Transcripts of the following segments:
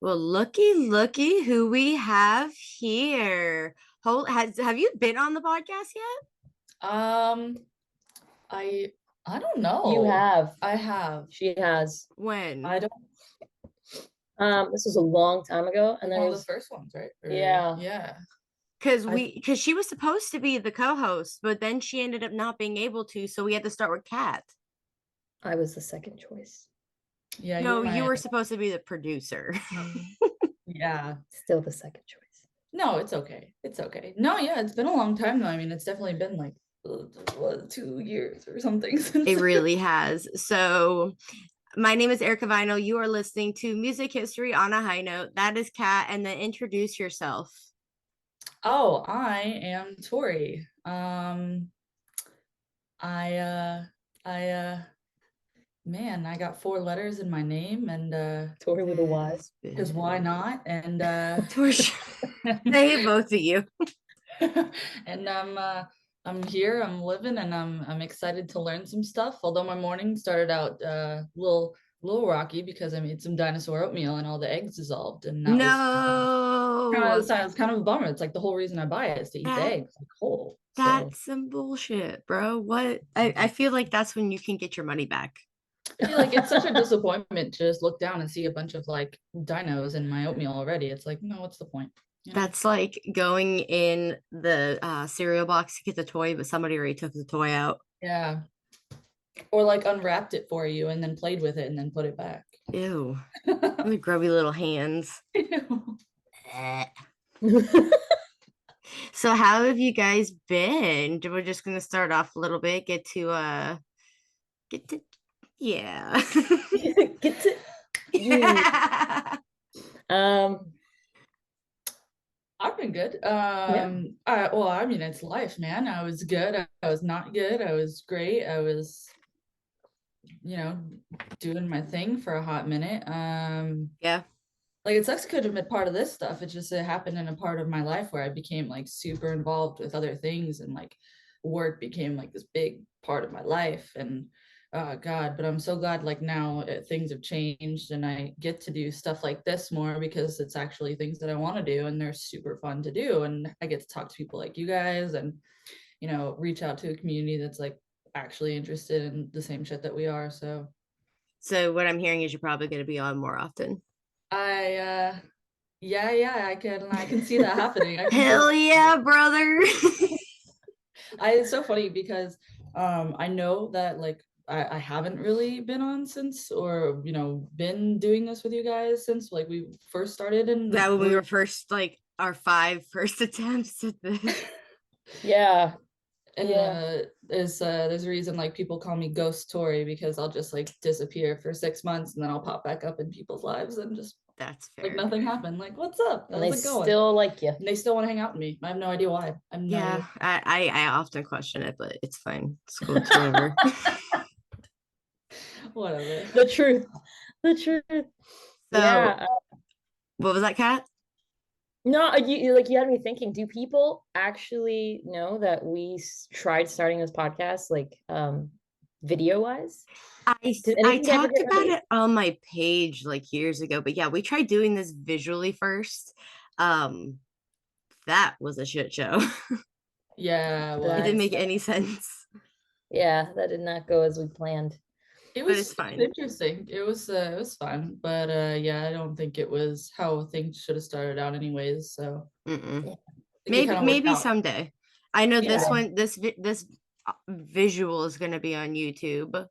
Well, looky who we have here. Have you been on the podcast yet? Um, I don't know. You have. I have. She has. When? I don't. This was a long time ago, and there One of was the first ones, right? Yeah. Yeah. Because she was supposed to be the co-host, but then she ended up not being able to, so we had to start with Kat. I was the second choice. Yeah. No, you were supposed to be the producer. Yeah. Still the second choice. No, it's okay. It's okay. No, yeah, it's been a long time though. I mean, it's definitely been like 2 years or something since. It really has. So my name is Ericas.vinyl. You are listening to Music History on a High Note. That is Kat, and then introduce yourself. Oh, I am Tori. Man, I got 4 letters in my name, and Tori with a Y. because why not? And Hey, both of you. and I'm here, I'm living, and I'm excited to learn some stuff. Although my morning started out a little rocky because I made some dinosaur oatmeal and all the eggs dissolved, and that was kind of a bummer. It's like the whole reason I buy it is to eat the eggs like whole. That's some bullshit, bro. What? I feel like that's when you can get your money back. I feel like it's such a disappointment to just look down and see a bunch of like dinos in my oatmeal already. It's like, no, what's the point? You know? That's like going in the cereal box to get the toy, but somebody already took the toy out. Yeah. Or like unwrapped it for you and then played with it and then put it back. Ew. Really grubby little hands. Ew. So how have you guys been? We're just gonna start off a little bit, get to yeah. Get to yeah. I've been good. Yeah. Well, I mean, it's life, man. I was good. I was not good. I was great. I was, doing my thing for a hot minute. Yeah. Like it sucks I could have been part of this stuff. It happened in a part of my life where I became like super involved with other things, and like work became like this big part of my life. And God, but I'm so glad like now things have changed and I get to do stuff like this more because it's actually things that I want to do and they're super fun to do. And I get to talk to people like you guys and, reach out to a community that's like actually interested in the same shit that we are. So what I'm hearing is you're probably going to be on more often. I can see that happening. Hell yeah, brother. It's so funny because I know that like I haven't really been on since, or been doing this with you guys since like we first started. And that when we were first like our 5 first attempts at this. Yeah. And there's a reason like people call me Ghost Tori, because I'll just like disappear for 6 months and then I'll pop back up in people's lives and just that's fair. Like nothing happened. Like, what's up? How's it going? Still like you. And they still want to hang out with me. I have no idea why. I often question it, but it's fine. It's cool. It's whatever. Whatever. The truth. So, yeah. What was that, Kat? No, you had me thinking, do people actually know that we tried starting this podcast like video wise? I talked about it on my page like years ago, but yeah, we tried doing this visually first. That was a shit show. Yeah, it didn't make any sense. Yeah, that did not go as we planned. It was fine. Interesting. It was fun, but yeah, I don't think it was how things should have started out anyways. So maybe someday. I know this one, this visual is going to be on YouTube.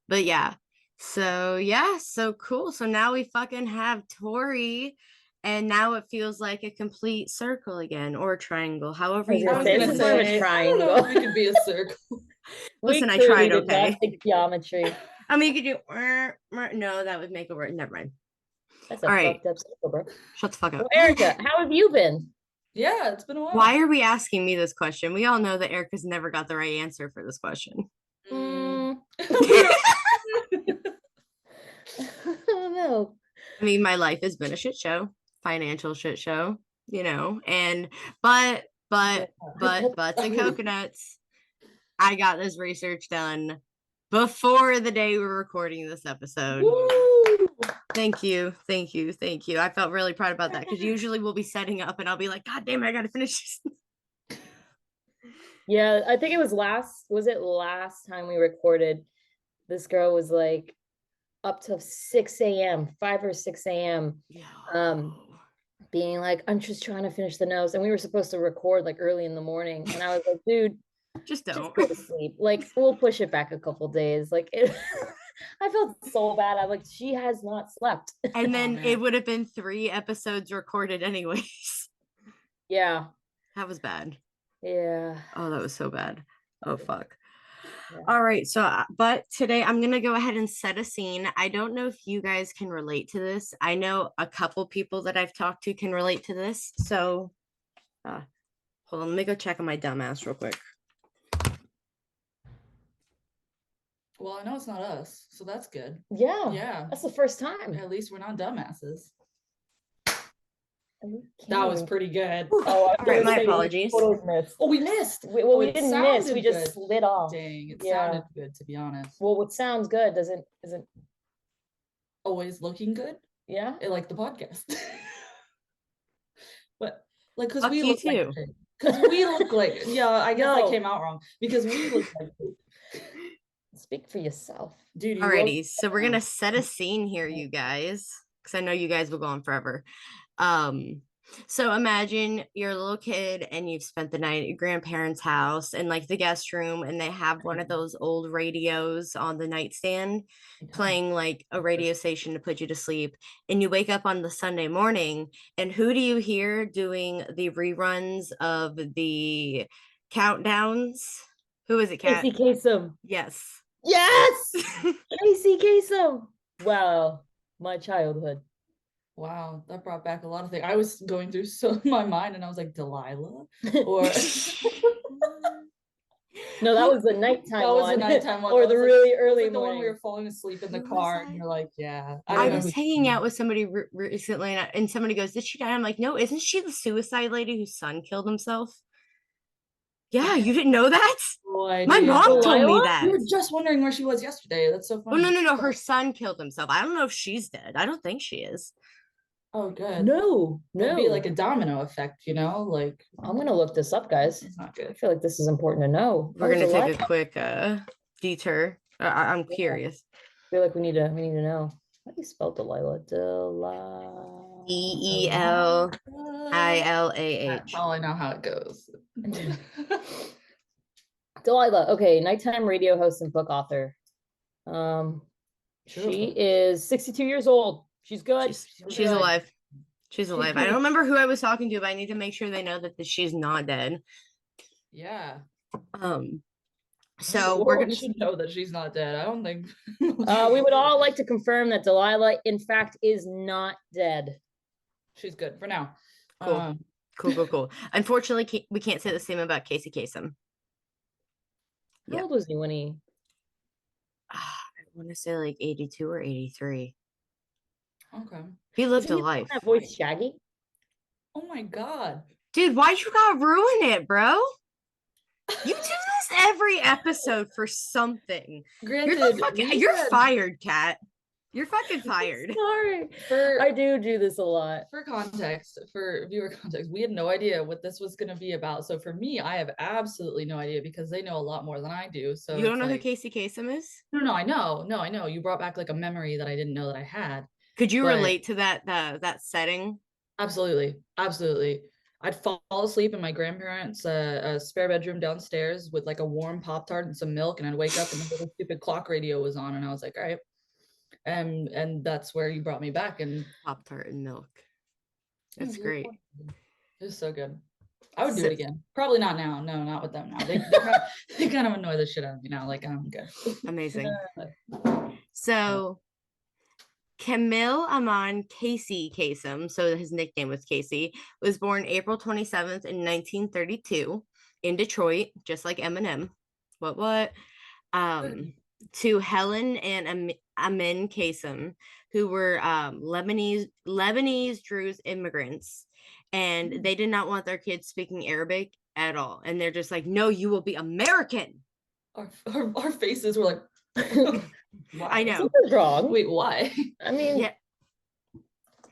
But yeah, so cool. So now we fucking have Tori, and now it feels like a complete circle again, or a triangle, however you want to say. A triangle. I don't know if it could be a circle. Listen, I tried. Okay. Geometry. I mean, you could do. No, that would make it work. Never mind. That's a fucked up circle, bro. Shut the fuck up. Well, Erica, how have you been? Yeah, it's been a while. Why are we asking me this question? We all know that Erica's never got the right answer for this question. I don't know. I mean, my life has been a shit show, financial shit show, and but and coconuts. I got this research done before the day we're recording this episode. Woo! Thank you. I felt really proud about that because usually we'll be setting up and I'll be like, God damn it, I gotta finish this. Yeah, I think it was last time we recorded? This girl was like up to 6 a.m., 5 or 6 a.m. Being like, I'm just trying to finish the notes. And we were supposed to record like early in the morning. And I was like, dude, just don't go to sleep. Like, we'll push it back a couple days. Like, I felt so bad. I'm like, she has not slept. And then it would have been 3 episodes recorded anyways. Yeah. That was bad. Yeah. Oh, that was so bad. Oh, fuck. Yeah. All right. So, but today I'm going to go ahead and set a scene. I don't know if you guys can relate to this. I know a couple people that I've talked to can relate to this. So, hold on. Let me go check on my dumbass real quick. Well, I know it's not us, so that's good. Yeah. That's the first time. At least we're not dumbasses. Okay. That was pretty good. Oh, all right, my apologies. We missed. We didn't miss. We just slid off. Dang, it sounded good, to be honest. Well, what sounds good isn't always looking good. Yeah, like the podcast. But like, because we look too. Because we look like I guess I came out wrong because we look like poop. Speak for yourself, dude. Alrighty, so we're gonna set a scene here, you guys, because I know you guys will go on forever. So imagine you're a little kid and you've spent the night at your grandparents' house in like the guest room, and they have one of those old radios on the nightstand playing like a radio station to put you to sleep. And you wake up on the Sunday morning, and who do you hear doing the reruns of the countdowns? Who is it, Kat? Casey Kasem. Yes. Casey Kasem. Wow, my childhood. Wow, that brought back a lot of things. I was going through my mind, and I was like, Delilah, or no, that was the nighttime. That was the nighttime one, or the really early like morning. The one we were falling asleep in the car, and you're like, yeah. I was hanging out with somebody recently, and somebody goes, "Did she die?" I'm like, "No, isn't she the suicide lady whose son killed himself?" Yeah, you didn't know that? My mom told me that. We were just wondering where she was yesterday. That's so funny. Oh, no. Her son killed himself. I don't know if she's dead. I don't think she is. Oh, good. No. It'd be like a domino effect, Like, I'm gonna look this up, guys. It's not good. I feel like this is important to know. We're gonna take a quick detour. I'm curious. I feel like we need to know. How do you spell Delilah? DELILAH. That's all I know how it goes. Delilah. Okay, nighttime radio host and book author. She is 62 years old. She's good. She's alive. She's alive. I don't remember who I was talking to, but I need to make sure they know that she's not dead. Yeah. So we're gonna know that she's not dead. I don't think. We would all like to confirm that Delilah, in fact, is not dead. She's good for now. Cool. Unfortunately, we can't say the same about Casey Kasem. How old was he when he? I want to say like 82 or 83. Okay. He lived a life. That voice, Shaggy. Oh my god, dude! Why'd you gotta ruin it, bro? You do this every episode for something. Granted, you're fired, Kat. You're fucking fired. Sorry. I do this a lot. For viewer context, we had no idea what this was going to be about. So for me, I have absolutely no idea because they know a lot more than I do. So you don't know who Casey Kasem is? No, I know. No, I know. You brought back like a memory that I didn't know that I had. Could you relate to that setting? Absolutely. I'd fall asleep in my grandparents' spare bedroom downstairs with like a warm Pop-Tart and some milk, and I'd wake up and the little stupid clock radio was on, and I was like, all right. And that's where you brought me back. And Pop-Tart and milk. That's great. It was so good. I would do it again. Probably not now. No, not with them now. They kind of annoy the shit out of me now. Like, I'm good. Amazing. So Camille Aman Casey Kasem, so his nickname was Casey, was born April 27th in 1932 in Detroit, just like Eminem. What? To Helen and Amin Kasem, who were Lebanese Druze immigrants, and they did not want their kids speaking Arabic at all. And they're just like, no, you will be American. Our faces were like, I know. Something's wrong. Wait, why? I mean,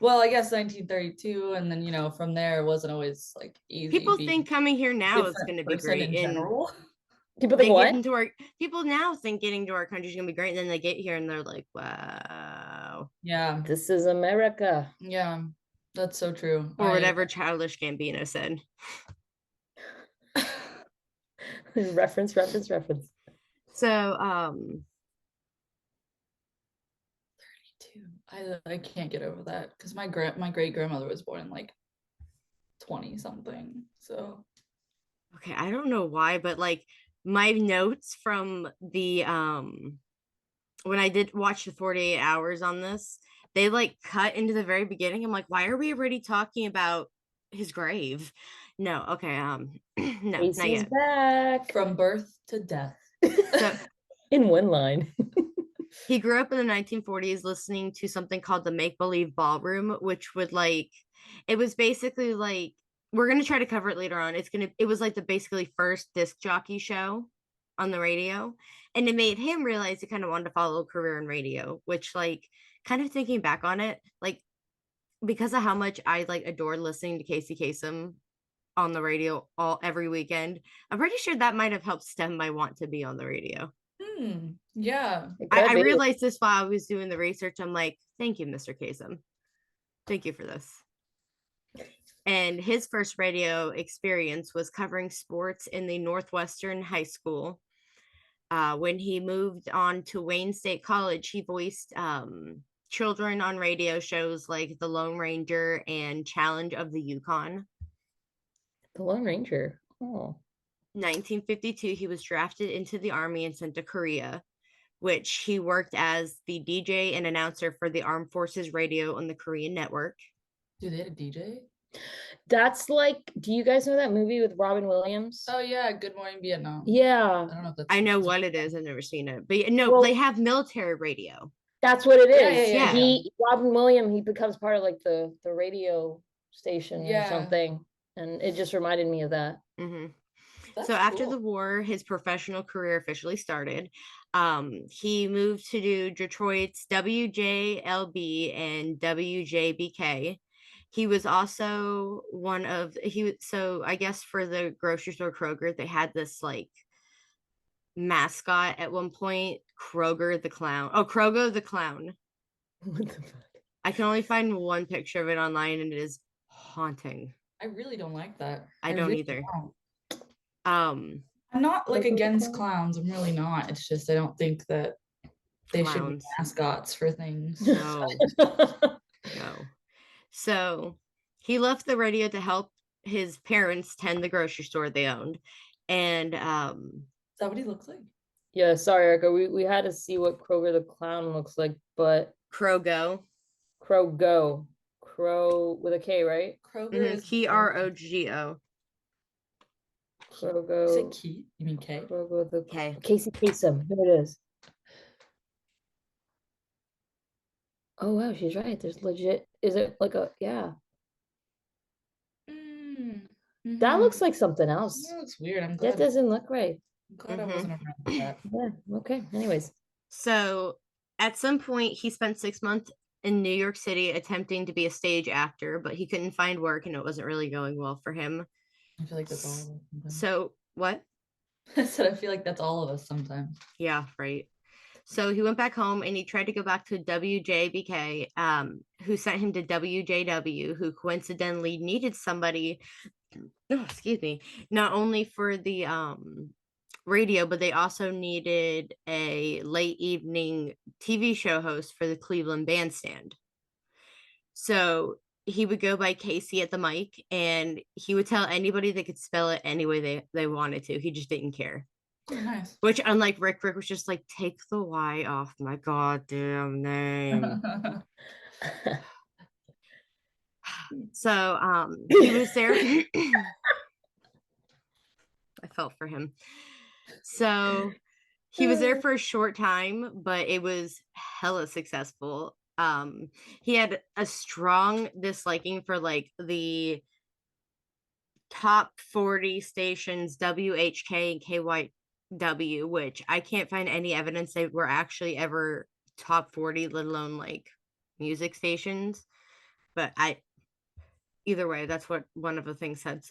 Well, I guess 1932, and then from there it wasn't always like easy People being think coming here a now is different going to be person great. in And general. People they think get what? into our people now think getting to our country is going to be great. And then they get here and they're like, wow. Yeah, This is America. yeah, that's so true. Or whatever Childish Gambino said. Reference. So, 32. I can't get over that because my great grandmother was born in like 20 something. So okay, I don't know why, but like my notes from the when I did watch the 48 hours on this, they like cut into the very beginning. I'm like, why are we already talking about his grave? No, okay, no, not Casey's yet. back. from birth to death. So In one line. he grew up in the 1940s listening to something called the Make Believe Ballroom, which would like it was basically like we're gonna try to cover it later on. It was like the basically first disc jockey show on the radio. And it made him realize he kind of wanted to follow a career in radio, which like kind of thinking back on it, like because of how much I like adored listening to Casey Kasem on the radio every weekend, I'm pretty sure that might have helped stem my want to be on the radio. Yeah. I realized this while I was doing the research. I'm like, thank you, Mr. Kasem. Thank you for this. And his first radio experience was covering sports in the Northwestern High School. When he moved on to Wayne State College, he voiced children on radio shows like The Lone Ranger and Challenge of the Yukon. The Lone Ranger. Oh. 1952, he was drafted into the Army and sent to Korea, which he worked as the DJ and announcer for the Armed Forces Radio on the Korean network. Do they had a DJ? That's like, do you guys know that movie with Robin Williams? Oh yeah, Good Morning Vietnam. Yeah. I don't know if that's I know what it is. I've never seen it. But no, Well, they have military radio. That's what it is. Yeah. Robin Williams, he becomes part of like the radio station or Yeah. something. And it just reminded me of that. Mm-hmm. That's So after cool. the war, his professional career officially started. He moved to do Detroit's WJLB and WJBK. He was also so I guess for the grocery store Kroger, they had this like mascot at one point, Kroger the clown. Oh, Krogo the clown. What the fuck? I can only find one picture of it online and it is haunting. I really don't like that. I don't really either. Don't. I'm not like against clowns. I'm really not. It's just I don't think that they should be mascots for things. No. No. So he left the radio to help his parents tend the grocery store they owned. And is that what he looks like? Yeah, sorry, Erica. We had to see what Kroger the clown looks like, but Krogo with a K, right? Kroger is Krogo. Krogo. Is it Key? You mean K? Krogo the K. Casey Kasem. Here it is. Oh wow, she's right. There's legit. Is it like a yeah? That looks like something else. That looks weird. I'm glad that doesn't look right. I'm glad I wasn't around for that. Yeah. Okay. Anyways. So at some point he spent 6 months in New York City attempting to be a stage actor, but he couldn't find work and it wasn't really going well for him. I feel like that's all of us. So what? I said I feel like that's all of us sometimes. Yeah, right. So he went back home and he tried to go back to WJBK, who sent him to WJW, who coincidentally needed somebody, excuse me, not only for the radio, but they also needed a late evening TV show host for the Cleveland Bandstand. So he would go by Casey at the mic and he would tell anybody they could spell it any way they wanted to. He just didn't care. Oh, nice. Which, unlike Rick was just like, take the Y off my goddamn name. So he was there. I felt for him. So he was there for a short time, but it was hella successful. He had a strong disliking for like the top 40 stations, WHK and KYW, which I can't find any evidence they were actually ever top 40, let alone like music stations. but either way, that's what one of the things said.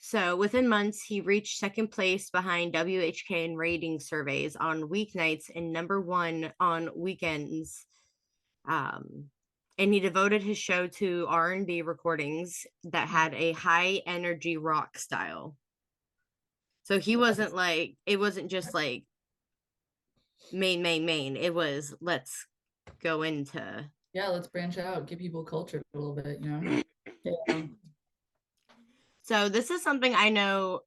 So within months, he reached second place behind WHK in rating surveys on weeknights and number one on weekends. And he devoted his show to R&B recordings that had a high energy rock style. So he wasn't like, it wasn't just like main. It was, let's go into. Yeah, let's branch out, give people culture a little bit, you know? Yeah. So this is something I know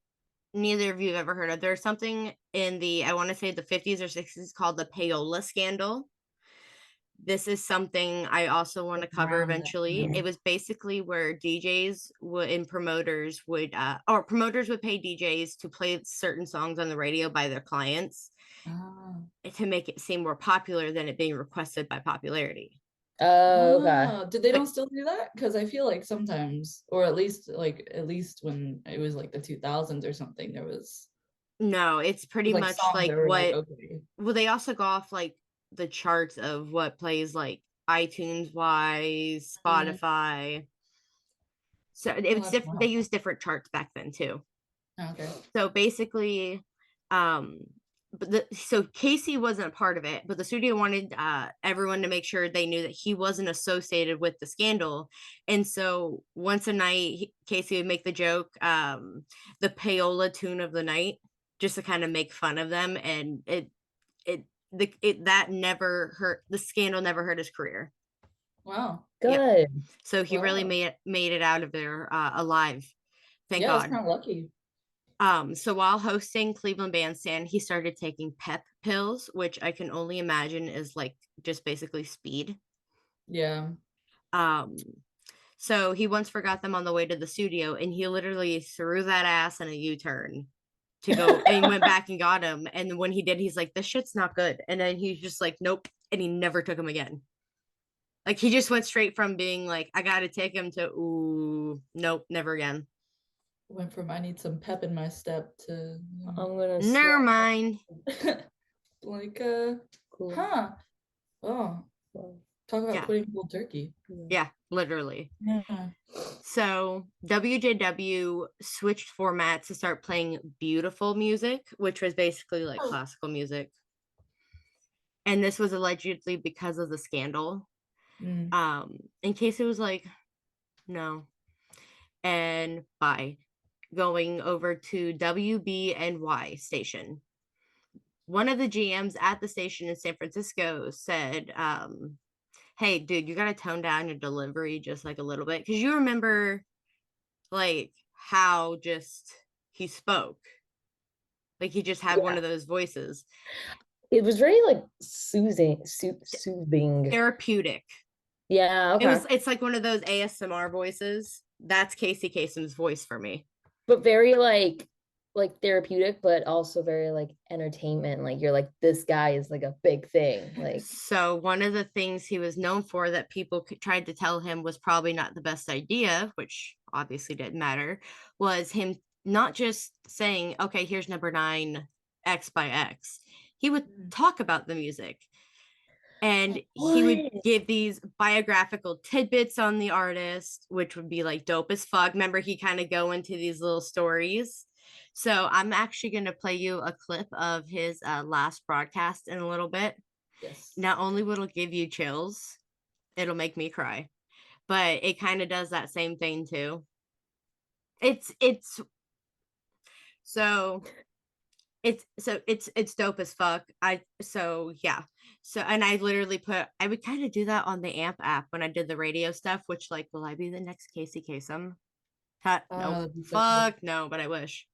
neither of you have ever heard of. There's something in the, I want to say the 50s or 60s called the payola scandal. This is something I also want to cover eventually. It was basically where DJs would and promoters would or promoters would pay DJs to play certain songs on the radio by their clients to make it seem more popular than it being requested by popularity. Oh, okay. Did they don't still do that? Because I feel like sometimes, or at least when it was like the 2000s or something, there was no, it's pretty like much songs like that were what like, okay. well, they also go off like the charts of what plays like iTunes wise, Spotify. So it's different. They use different charts back then too. Okay. So basically, so Casey wasn't a part of it, but the studio wanted everyone to make sure they knew that he wasn't associated with the scandal. And so once a night, Casey would make the joke, the payola tune of the night, just to kind of make fun of them. And that never hurt. The scandal never hurt his career. Wow. Good. Yeah. So he really made it out of there alive. Thank God. Yeah, it's kind of lucky. So while hosting Cleveland Bandstand, he started taking pep pills, which I can only imagine is like just basically speed. Yeah. So he once forgot them on the way to the studio, and he literally threw that ass in a U-turn to go and he went back and got him. And when he did, he's like, this shit's not good. And then he's just like, nope. And he never took him again. Like he just went straight from being like, I gotta take him to, ooh, nope, never again. Went from I need some pep in my step to I'm gonna never mind. Like cool. Huh. Oh. Talk about putting cold turkey. Yeah, literally. Yeah. So WJW switched formats to start playing beautiful music, which was basically like classical music. And this was allegedly because of the scandal. In case it was like, no. And by going over to WBNY station. One of the GMs at the station in San Francisco said, hey, dude, you got to tone down your delivery just like a little bit. Because you remember like how just he spoke. Like he just had one of those voices. It was very like soothing. Therapeutic. Yeah, okay. It's like one of those ASMR voices. That's Casey Kasem's voice for me. But very like therapeutic, but also very like entertainment. Like you're like, this guy is like a big thing. Like, so one of the things he was known for that people tried to tell him was probably not the best idea, which obviously didn't matter, was him not just saying, okay, here's number 9 X by X. He would talk about the music. And he would give these biographical tidbits on the artist, which would be like dope as fuck. Remember, he kind of go into these little stories. So I'm actually going to play you a clip of his last broadcast in a little bit. Yes. Not only will it give you chills, it'll make me cry. But it kind of does that same thing too. It's dope as fuck. So and I literally I would kind of do that on the AMP app when I did the radio stuff, which like, will I be the next Casey Kasem? No, fuck no, but I wish.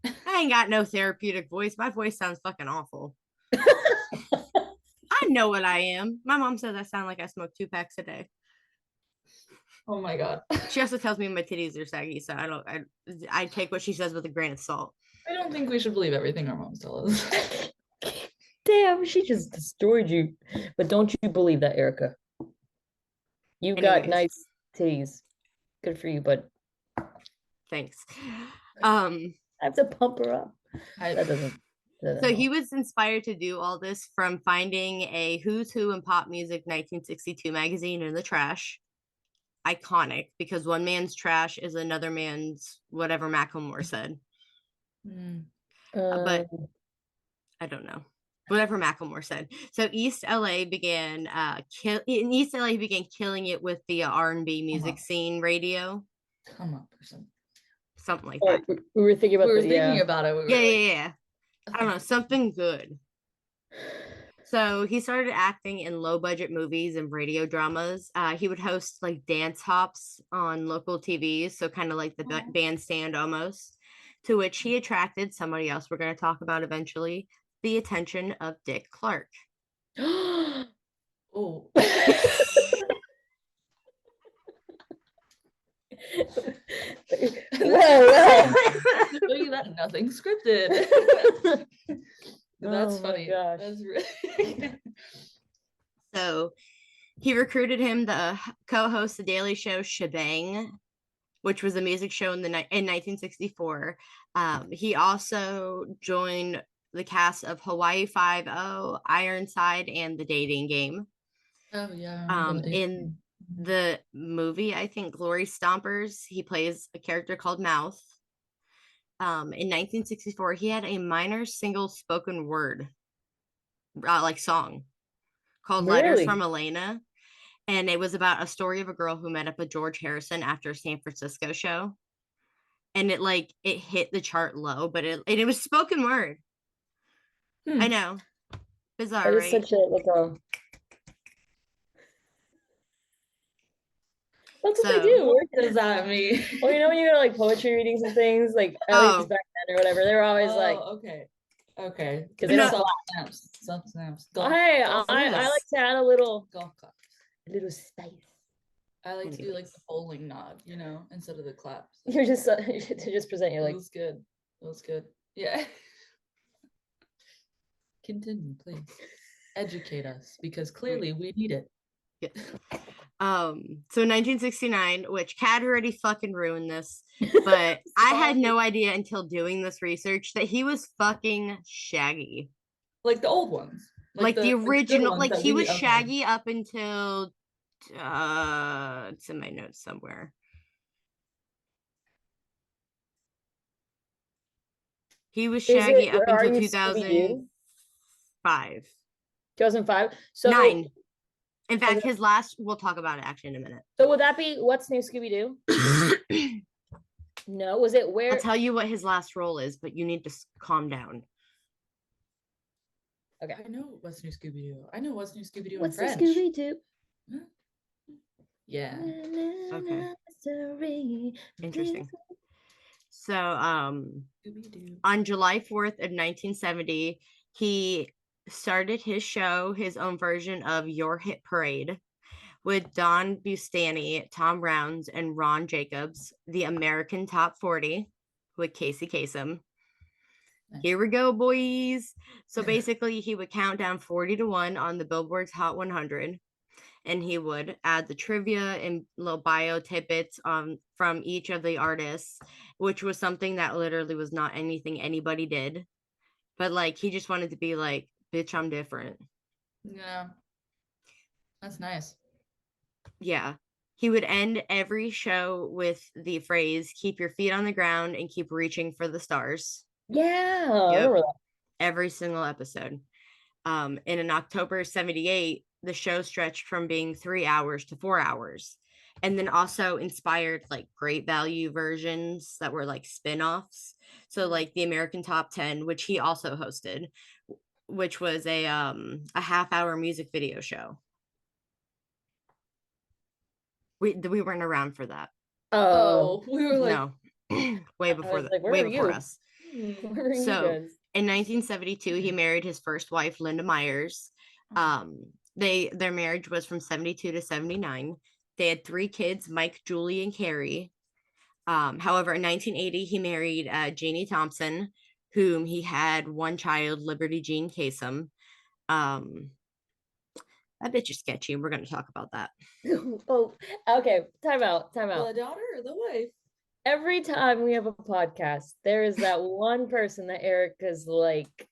I ain't got no therapeutic voice. My voice sounds fucking awful. I know what I am. My mom says I sound like I smoke 2 packs a day. Oh my God. She also tells me my titties are saggy, so I take what she says with a grain of salt. I don't think we should believe everything our moms tell us. Damn, she just destroyed you. But don't you believe that, Erica? You got nice titties. Good for you, bud. Thanks. I have to pump her up. That doesn't so he was inspired to do all this from finding a Who's Who in Pop Music 1962 magazine in the trash. iconic because one man's trash is another man's whatever Macklemore said. But I don't know. Whatever Macklemore said. So East LA began in East LA he began killing it with the R&B music scene radio. Come on, person. Something like that. We were thinking about it. Yeah. I don't know, something good. So he started acting in low budget movies and radio dramas. He would host like dance hops on local TVs, so kind of like the bandstand almost, to which he attracted somebody else we're going to talk about eventually, the attention of Dick Clark. Oh. Whoa. Nothing scripted. That's funny. Gosh. That's really So he recruited him to co-host the Daily Show Shebang, which was a music show in 1964. He also joined the cast of Hawaii Five-0, Ironside, and The Dating Game. Oh yeah. In the movie, I think Glory Stompers, he plays a character called Mouth. In 1964, he had a minor single spoken word like song called Letters from Elena. And it was about a story of a girl who met up with George Harrison after a San Francisco show. And it hit the chart low, but it was spoken word. I know. Bizarre, right? Such a That's what they do. What does that mean? Well, you know when you go to like poetry readings and things, like at least back then or whatever, they were always like, okay, because they don't snaps. Hey, I like to add a little spice. I like to do like the bowling nod, instead of the claps. You're just to just present. You're like, that was good. Yeah. Continue, please. Educate us because clearly we need it. Yes. So 1969, which Kat already fucking ruined this, but I had no idea until doing this research that he was fucking Shaggy. Like the old ones. Like the original, like he was Shaggy up until it's in my notes somewhere. He was Shaggy up until 2005. 2005. So 9. In fact, his last, we'll talk about it actually in a minute. So would that be What's New Scooby-Doo? No, was it where? I'll tell you what his last role is, but you need to calm down. Okay. I know What's New Scooby-Doo. I know What's New Scooby-Doo What's in French. New Scooby-Doo? Yeah. Okay. Interesting. So, on July 4th of 1970, he started his show, his own version of Your Hit Parade, with Don Bustany, Tom Rounds, and Ron Jacobs, the American Top 40 with Casey Kasem. Nice. Here we go, boys. So basically, he would count down 40 to 1 on the Billboard's Hot 100, and he would add the trivia and little bio tidbits from each of the artists, which was something that literally was not anything anybody did. But like, he just wanted to be like, bitch, I'm different. Yeah. That's nice. Yeah. He would end every show with the phrase, keep your feet on the ground and keep reaching for the stars. Yeah. Yep. Every single episode. In October 78, the show stretched from being 3 hours to 4 hours. And then also inspired like great value versions that were like spin-offs. So like the American Top 10, which he also hosted, which was a half-hour music video show. We weren't around for that. Oh, we were like, no, way before that, like, way before us. So in 1972, he married his first wife, Linda Myers. Their marriage was from 72 to 79. They had 3 kids, Mike, Julie, and Carrie. However, in 1980, he married Jeannie Thompson, whom he had 1 child, Liberty Jean Kasem. That bitch is sketchy, and we're going to talk about that. Oh, okay. Time out. The daughter or the wife? Every time we have a podcast, there is that one person that Erica's like,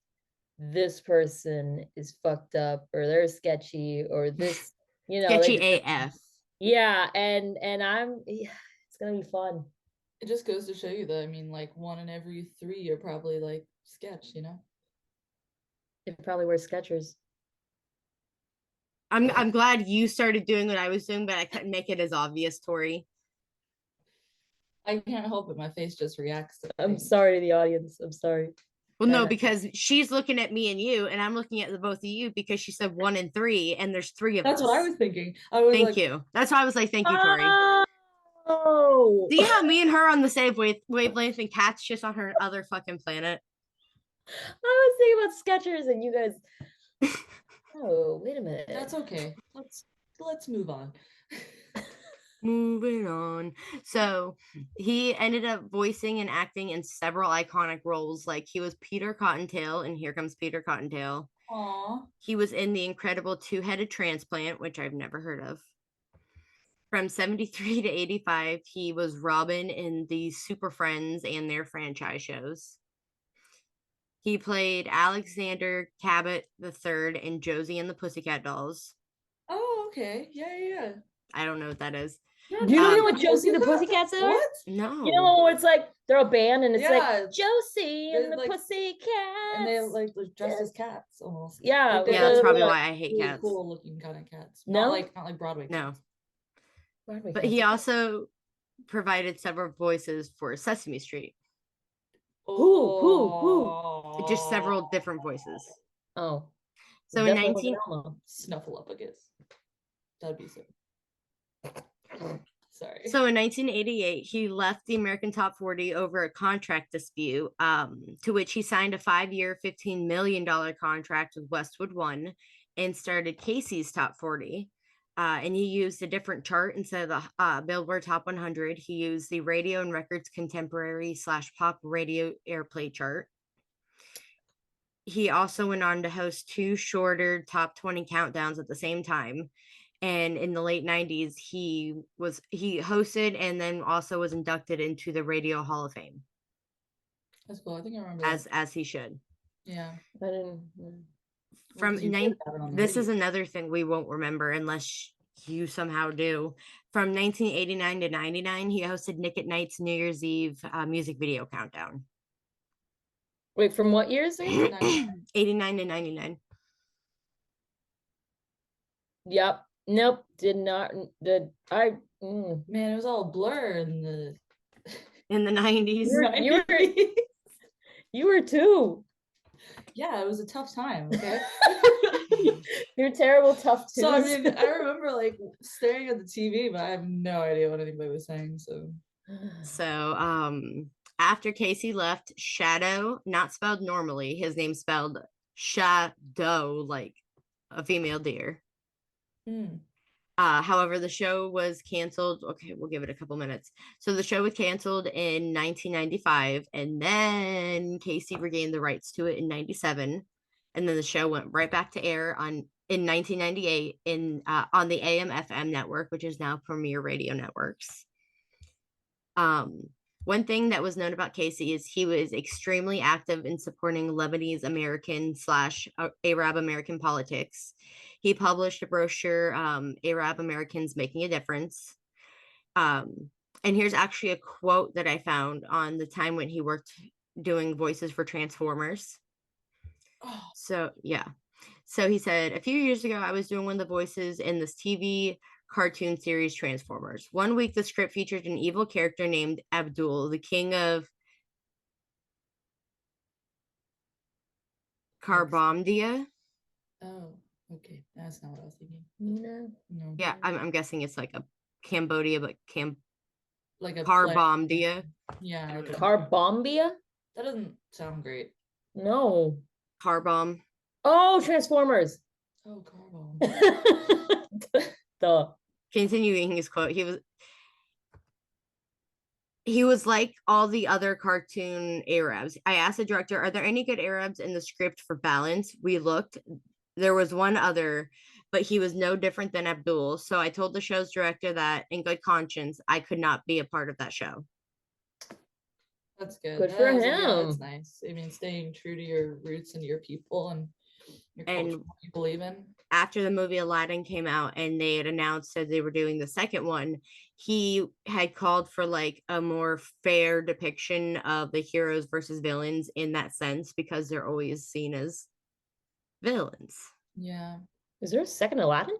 this person is fucked up, or they're sketchy, or this, sketchy AF. Yeah, and it's gonna be fun. It just goes to show you that, I mean, like, one in every three are probably like sketch, you know? It probably wear Skechers. I'm glad you started doing what I was doing, but I couldn't make it as obvious, Tori. I can't help it. My face just reacts to I'm things. sorry to the audience. I'm sorry. Well, no, because she's looking at me and you, and I'm looking at the both of you because she said 1 and 3, and there's 3 of That's us. what I was thinking. I was Thank like, you. That's why I was like, thank you, Tori. Oh, See how me and her on the same wavelength and Kat's just on her other fucking planet? I was thinking about Skechers and you guys. Oh, wait a minute. that's okay. Let's move on. Moving on. So he ended up voicing and acting in several iconic roles. Like he was Peter Cottontail in Here Comes Peter Cottontail. Aw. He was in The Incredible Two-Headed Transplant, which I've never heard of. From 73 to 85, he was Robin in the Super Friends and their franchise shows. He played Alexander Cabot III in Josie and the Pussycat Dolls. Oh, okay. Yeah. I don't know what that is. Do you know what Josie and the Pussycats are? What? No. You know where it's like they're a band and it's Yeah. like Josie and the Like, Pussycats. and they like dressed as cats almost. Yeah, Like, Yeah, that's probably why I hate really cats. cool looking kind of cats. No? Not like Broadway No. cats. Broadway But cats. he also provided several voices for Sesame Street. Who? Just several different voices. Oh. So in 19 Snuffleupagus. That'd be so. Sorry. So in 1988, he left the American Top 40 over a contract dispute, to which he signed a 5-year, $15 million contract with Westwood One and started Casey's Top 40. And he used a different chart instead of the Billboard Top 100. He used the Radio and Records Contemporary / Pop Radio Airplay chart. He also went on to host 2 shorter top 20 countdowns at the same time. And in the late 90s, he hosted and then also was inducted into the Radio Hall of Fame. That's cool. I think I remember as he should. Yeah. I didn't. From this is another thing we won't remember unless you somehow do. From 1989 to 99, he hosted Nick at Night's New Year's Eve music video countdown. Wait, from what years? 89 to 99. Yep. Nope. Did not. Man, it was all blur in the 90s. You were too. Yeah, it was a tough time. Okay. You're terrible, tough too. So I mean, I remember like staring at the TV, but I have no idea what anybody was saying. So after Casey left, Shadow, not spelled normally, his name spelled Shadow, like a female deer. However, the show was canceled. Okay, we'll give it a couple minutes. So the show was canceled in 1995, and then Casey regained the rights to it in 97, and then the show went right back to air in 1998 on the AM/FM network, which is now Premier Radio Networks. One thing that was known about Casey is he was extremely active in supporting Lebanese American / Arab American politics. He published a brochure, Arab Americans Making a Difference. And here's actually a quote that I found on the time when he worked doing voices for Transformers. So, yeah. So he said, a few years ago, I was doing one of the voices in this TV cartoon series Transformers. One week, the script featured an evil character named Abdul, the king of Carbomdia. Oh, okay. That's not what I was thinking. No. Yeah, I'm guessing it's like a Cambodia, but like a Carbomdia. Yeah. Carbombia? That doesn't sound great. No. Carbomb. Oh, Transformers. Oh, Carbomb. Duh. Continuing his quote, he was like all the other cartoon Arabs. I asked the director, are there any good Arabs in the script for balance? We looked. There was one other, but he was no different than Abdul. So I told the show's director that in good conscience, I could not be a part of that show. That's good. Good for him. Yeah, that's nice. I mean, staying true to your roots and your people and your culture, what you believe in. after the movie Aladdin came out and they had announced that they were doing the second one, he had called for like a more fair depiction of the heroes versus villains in that sense, because they're always seen as villains. Yeah. Is there a second Aladdin?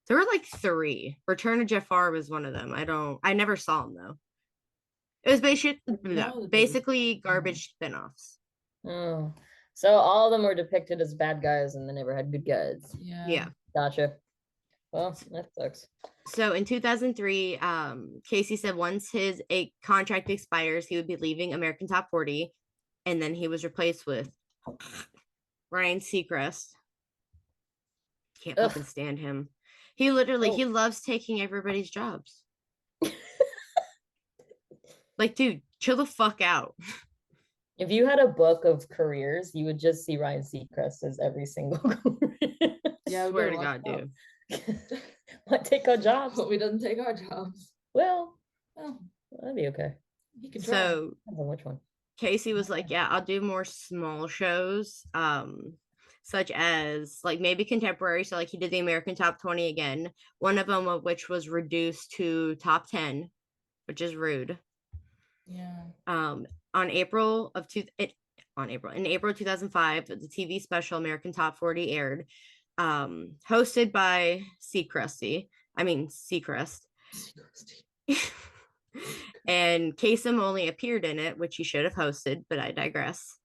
There were like 3. Return of Jafar was one of them. I never saw them though. It was basically garbage spinoffs. Oh, so all of them were depicted as bad guys and they never had good guys. Yeah. Gotcha. Well, that sucks. So in 2003, Casey said once his contract expires, he would be leaving American Top 40, and then he was replaced with Ryan Seacrest. Can't fucking stand him. He literally he loves taking everybody's jobs. Like, dude, chill the fuck out. If you had a book of careers, you would just see Ryan Seacrest as every single career. Yeah, I swear to God, dude. What, take our jobs? But we doesn't take our jobs. Well, that'd be okay. He can try. So Depends on which one. Casey was like, yeah, I'll do more small shows, such as like maybe contemporary. So like he did the American Top 20 again, one of them of which was reduced to top 10, which is rude. Yeah. In April 2005, the TV special American Top 40 aired, hosted by Seacrest. And Kasem only appeared in it, which he should have hosted, but I digress.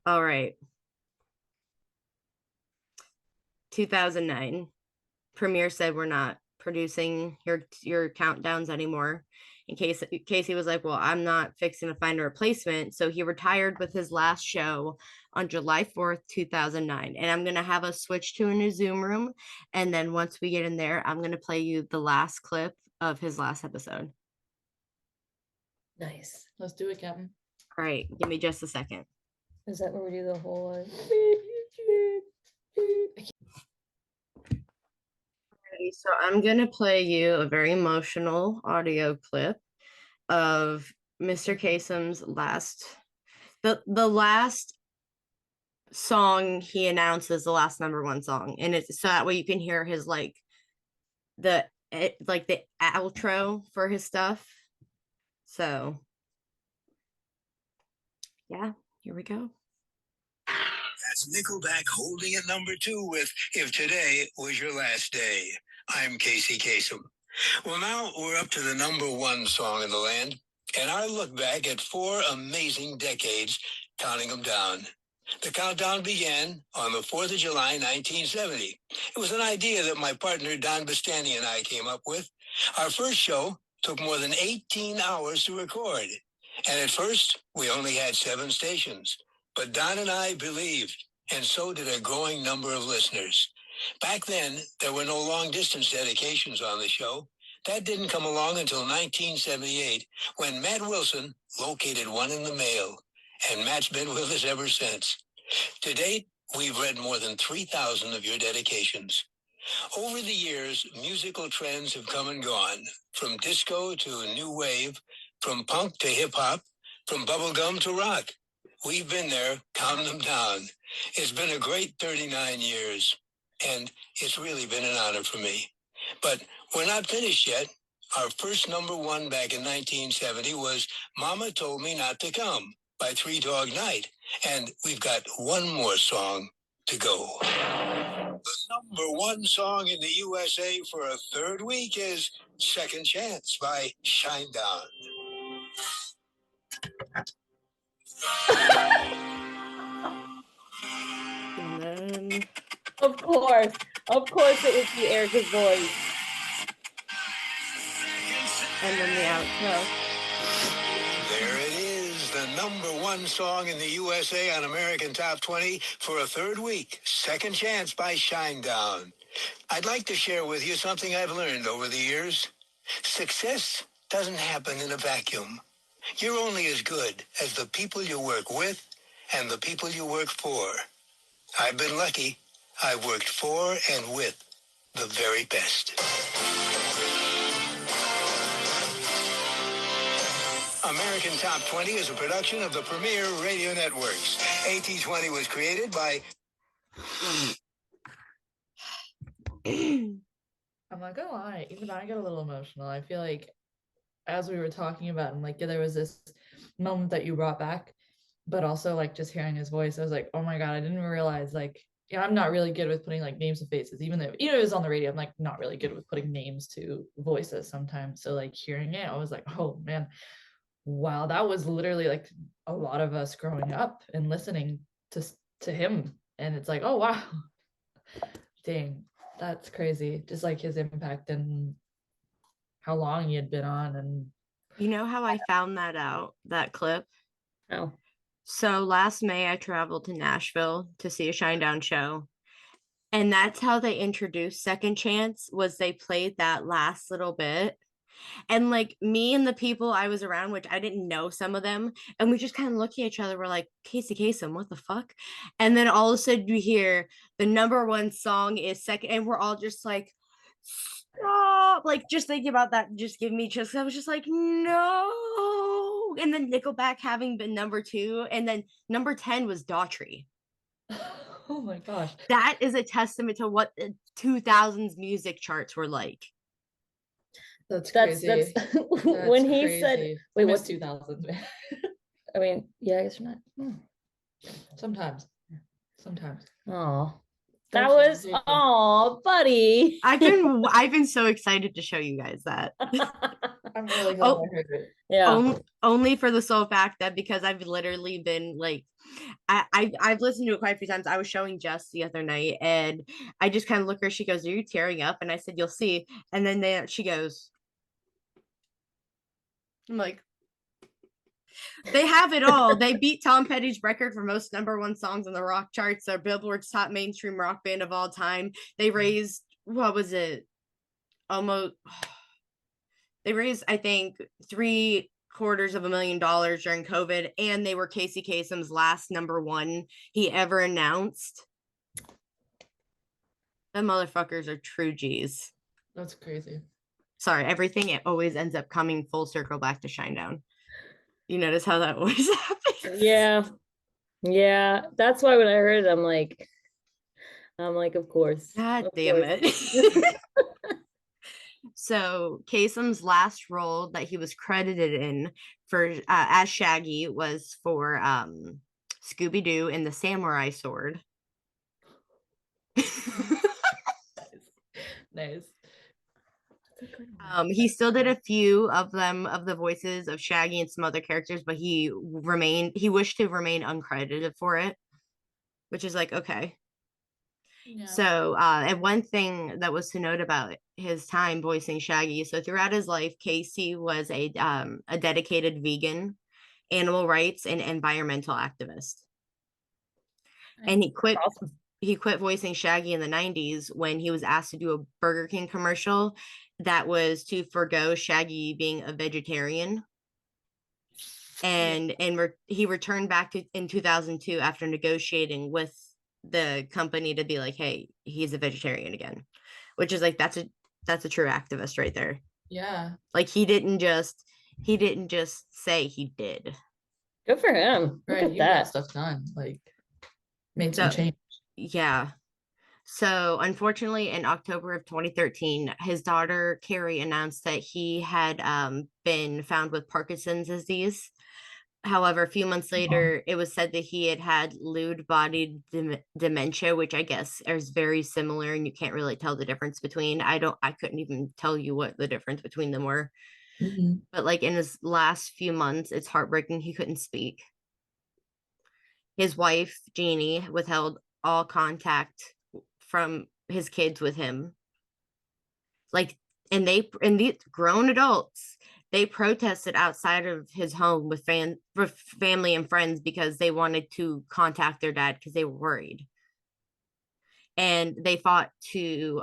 All right. 2009. Premiere said we're not producing your countdowns anymore. In case Casey was like, well, I'm not fixing to find a replacement. So he retired with his last show on July 4th, 2009. And I'm going to have us switch to a new Zoom room. And then once we get in there, I'm going to play you the last clip of his last episode. Nice. Let's do it, Captain. All right. Give me just a second. Is that where we do the whole So I'm going to play you a very emotional audio clip of Mr. Kasem's the last song he announced as the last #1 song. And it's so that way you can hear his the outro for his stuff. So yeah, here we go. That's Nickelback holding at #2 with If Today Was Your Last Day. I'm Casey Kasem. Well, now we're up to the #1 song in the land, and I look back at 4 amazing decades, counting them down. The countdown began on the 4th of July, 1970. It was an idea that my partner Don Bastani and I came up with. Our first show took more than 18 hours to record. And at first, we only had 7 stations. But Don and I believed, and so did a growing number of listeners. Back then, there were no long-distance dedications on the show. That didn't come along until 1978, when Matt Wilson located one in the mail. And Matt's been with us ever since. To date, we've read more than 3,000 of your dedications. Over the years, musical trends have come and gone, from disco to new wave, from punk to hip-hop, from bubblegum to rock. We've been there, counting them down. It's been a great 39 years, and it's really been an honor for me. But we're not finished yet. Our first #1 back in 1970 was Mama Told Me Not to Come by Three Dog Night, and we've got one more song to go. The #1 song in the USA for a third week is Second Chance by Shinedown. And then Of course it was the Ericas voice. And then the outro. There it is, the #1 song in the USA on American Top 20 for a third week, Second Chance by Shinedown. I'd like to share with you something I've learned over the years. Success doesn't happen in a vacuum. You're only as good as the people you work with and the people you work for. I've been lucky. I've worked for and with the very best. American Top 20 is a production of the Premier Radio Networks. AT20 was created by... I'm not gonna lie, even I get a little emotional. I feel like as we were talking about, and like there was this moment that you brought back, but also like just hearing his voice, I was like, oh my God, I didn't realize like, yeah, I'm not really good with putting like names and faces, even though it was on the radio, I'm like not really good with putting names to voices sometimes. So like hearing it, I was like, oh man, wow, that was literally like a lot of us growing up and listening to him. And it's like, oh wow, dang, that's crazy. Just like his impact and how long he had been on. And You know how I found that clip? Oh, So last May, I traveled to Nashville to see a Shinedown show. And that's how they introduced Second Chance, was they played that last little bit. And like me and the people I was around, which I didn't know some of them, and we just kind of look at each other, we're like, Casey Kasem, what the fuck? And then all of a sudden you hear the number one song is Second, and we're all just like, stop. Like just thinking about that just gave me chills. I was just like, no. And then Nickelback having been number 2, and then number 10 was Daughtry. oh my gosh, That is a testament to what the 2000s music charts were like. that's that's crazy. when he crazy. said, wait, what's what's 2000s, man? I mean, yeah, I guess you're not. Sometimes. Oh, that was, oh, buddy. I've been so excited to show you guys that. I'm really glad I heard it. Yeah. Only for the sole fact that because I've literally been like, I've listened to it quite a few times. I was showing Jess the other night, and I just kind of look at her. She goes, "Are you tearing up?" And I said, "You'll see." And then she goes, "I'm like." They have it all. They beat Tom Petty's record for most number one songs on the rock charts. They're Billboard's top mainstream rock band of all time. They raised, what was it? Almost, they raised, I think, $750,000 during COVID, and they were Casey Kasem's last number one he ever announced. The motherfuckers are true G's. That's crazy. Sorry, everything it always ends up coming full circle back to Shinedown. You notice how that always happens? Yeah, that's why when I heard it, I'm like, of course. God damn it. So Kasem's last role that he was credited in for as Shaggy was for Scooby-Doo and the Samurai Sword. Nice. He still did a few of the voices of Shaggy and some other characters, but he wished to remain uncredited for it, which is like, okay. Yeah. So and one thing that was to note about his time voicing Shaggy, so throughout his life, Casey was a dedicated vegan, animal rights, and environmental activist. And he quit. Awesome. He quit voicing Shaggy in the 90s when he was asked to do a Burger King commercial that was to forgo Shaggy being a vegetarian. And he returned back in 2002 after negotiating with the company to be like, hey, he's a vegetarian again, which is like, that's a true activist right there. Yeah. Like he didn't just say, he did. Good for him. Look at he that. got stuff done, like made some change. Yeah. So unfortunately, in October of 2013, his daughter Carrie announced that he had been found with Parkinson's disease. However, a few months later, it was said that he had Lewy body dementia, which I guess is very similar, and you can't really tell the difference between. I couldn't even tell you what the difference between them were. Mm-hmm. But like in his last few months, it's heartbreaking. He couldn't speak. His wife, Jeannie, withheld all contact from his kids with him. Like, and these grown adults, they protested outside of his home with family and friends because they wanted to contact their dad because they were worried. And they sought to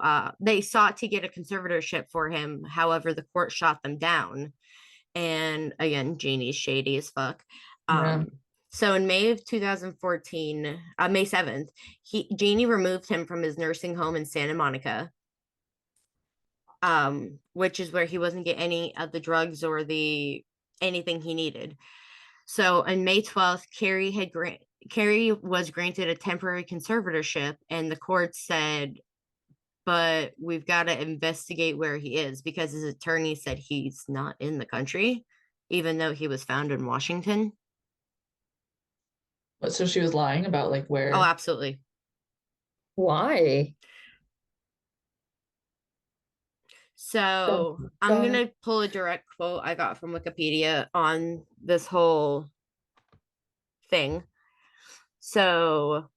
get a conservatorship for him. However, the court shot them down. And again, Jeannie's shady as fuck. Yeah. So in May of 2014, May 7th, Jeannie removed him from his nursing home in Santa Monica, which is where he wasn't getting any of the drugs or anything he needed. So on May 12th, Carrie was granted a temporary conservatorship, and the court said, but we've got to investigate where he is, because his attorney said he's not in the country, even though he was found in Washington. But so she was lying about like Oh, where. absolutely. Why? So I'm going to pull a direct quote I got from Wikipedia on this whole thing. So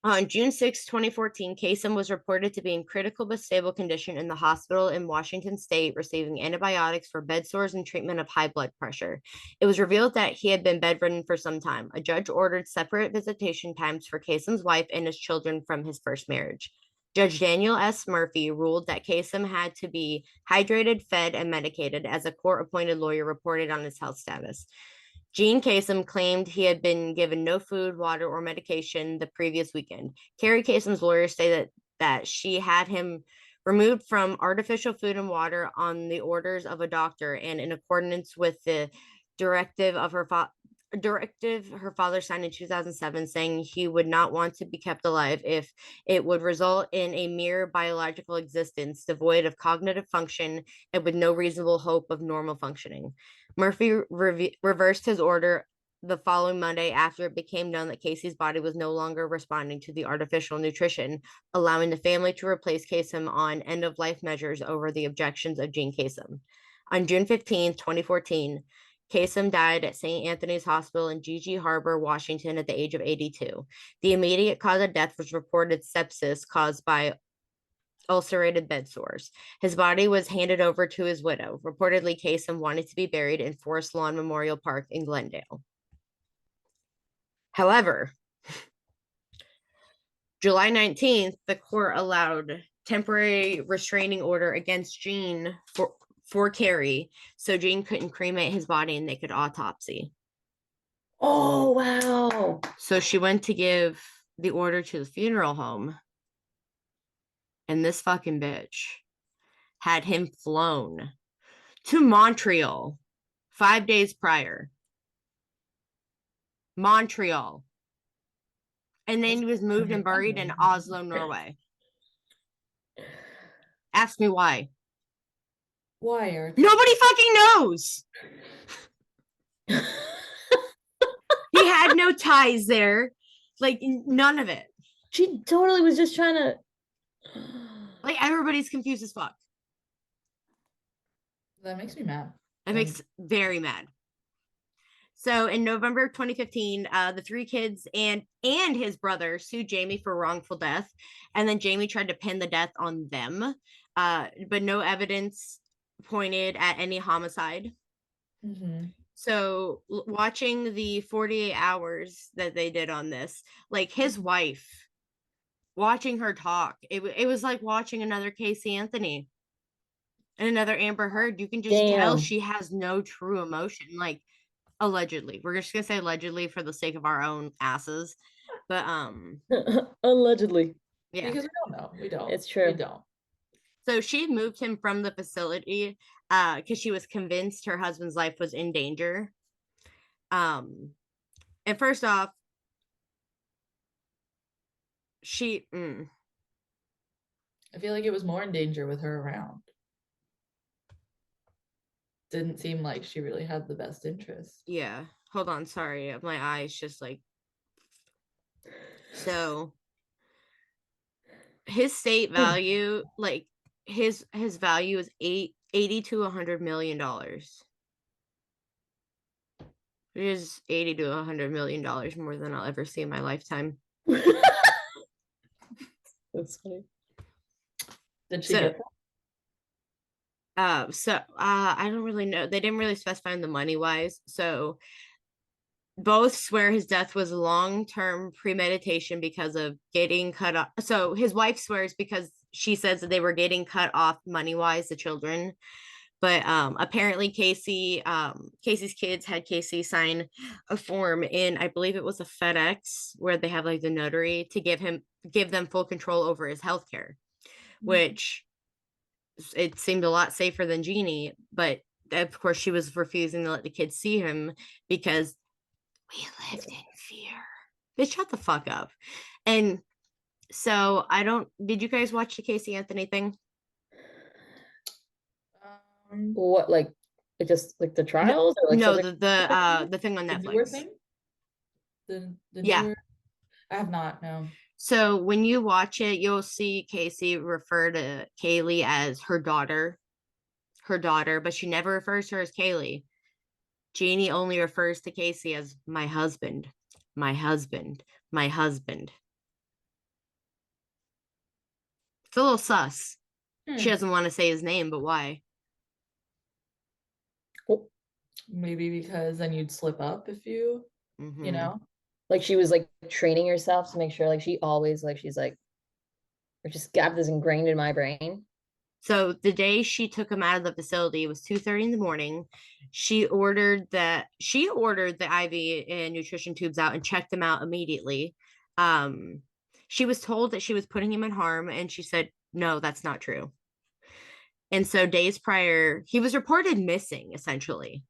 on June 6, 2014, Kasem was reported to be in critical but stable condition in the hospital in Washington state, receiving antibiotics for bed sores and treatment of high blood pressure. It was revealed that he had been bedridden for some time. A judge ordered separate visitation times for Kasem's wife and his children from his first marriage. Judge Daniel S. Murphy ruled that Kasem had to be hydrated, fed, and medicated, as a court-appointed lawyer reported on his health status. Gene Kasem claimed he had been given no food, water, or medication the previous weekend. Carrie Kasem's lawyers say that she had him removed from artificial food and water on the orders of a doctor and in accordance with the directive of her father signed in 2007, saying he would not want to be kept alive if it would result in a mere biological existence devoid of cognitive function and with no reasonable hope of normal functioning. Murphy reversed his order the following Monday after it became known that Casey's body was no longer responding to the artificial nutrition, allowing the family to replace Kasem on end-of-life measures over the objections of Gene Kasem. On June 15, 2014, Kasem died at St. Anthony's Hospital in Gigi Harbor, Washington, at the age of 82. The immediate cause of death was reported sepsis caused by ulcerated bed sores. His body was handed over to his widow. Reportedly, Kasem wanted to be buried in Forest Lawn Memorial Park in Glendale. However, July 19th, the court allowed temporary restraining order against Gene for Carrie, so Gene couldn't cremate his body and they could autopsy. Oh, wow. So she went to give the order to the funeral home, and this fucking bitch had him flown to Montreal 5 days prior. Montreal. And then he was moved and buried in Oslo, Norway. Ask me why. Why, Eric? Nobody fucking knows. He had no ties there. Like, none of it. She totally was just trying to. Like, everybody's confused as fuck. That makes me mad. It makes very mad. So in November 2015, the three kids and his brother sued Jamie for wrongful death. And then Jamie tried to pin the death on them. But no evidence pointed at any homicide. Mm-hmm. So watching the 48 hours that they did on this, like his wife, watching her talk, it was like watching another Casey Anthony and another Amber Heard. You can just tell she has no true emotion. Like, allegedly, we're just gonna say allegedly for the sake of our own asses, but allegedly, yeah, because we don't know. We don't. It's true. We don't. So she moved him from the facility because she was convinced her husband's life was in danger. And first off, I feel like it was more in danger with her around. Didn't seem like she really had the best interest. Yeah. Hold on. Sorry. My eyes just like. So his state value, like his value is $80 to $100 million. It is $80 to $100 million more than I'll ever see in my lifetime. That's funny. Did she get that? I don't really know. They didn't really specify in the money wise. So both swear his death was long-term premeditation because of getting cut off. So his wife swears because she says that they were getting cut off money wise, the children. But apparently Casey's kids had Casey sign a form in, I believe it was a FedEx, where they have like the notary to give them full control over his healthcare, which it seemed a lot safer than Jeannie. But of course she was refusing to let the kids see him because We lived in fear. Bitch, shut the fuck up. And so did you guys watch the Casey Anthony thing? What, like, it just like the trials or like No, subject- the thing on The newer Netflix. thing? The Yeah. newer? I have not, no. So when you watch it, you'll see Casey refer to Kaylee as her daughter, but she never refers to her as Kaylee. Jeannie only refers to Casey as my husband, my husband, my husband. It's a little sus. She doesn't want to say his name, but why? Maybe because then you'd slip up if you know. like she was like training herself to make sure like she always like she's like or just got this ingrained in my brain. So the day she took him out of the facility, it was 2:30 in the morning. She ordered the IV and nutrition tubes out and checked them out immediately. She was told that she was putting him in harm, and she said, no, that's not true. And so days prior, he was reported missing, essentially.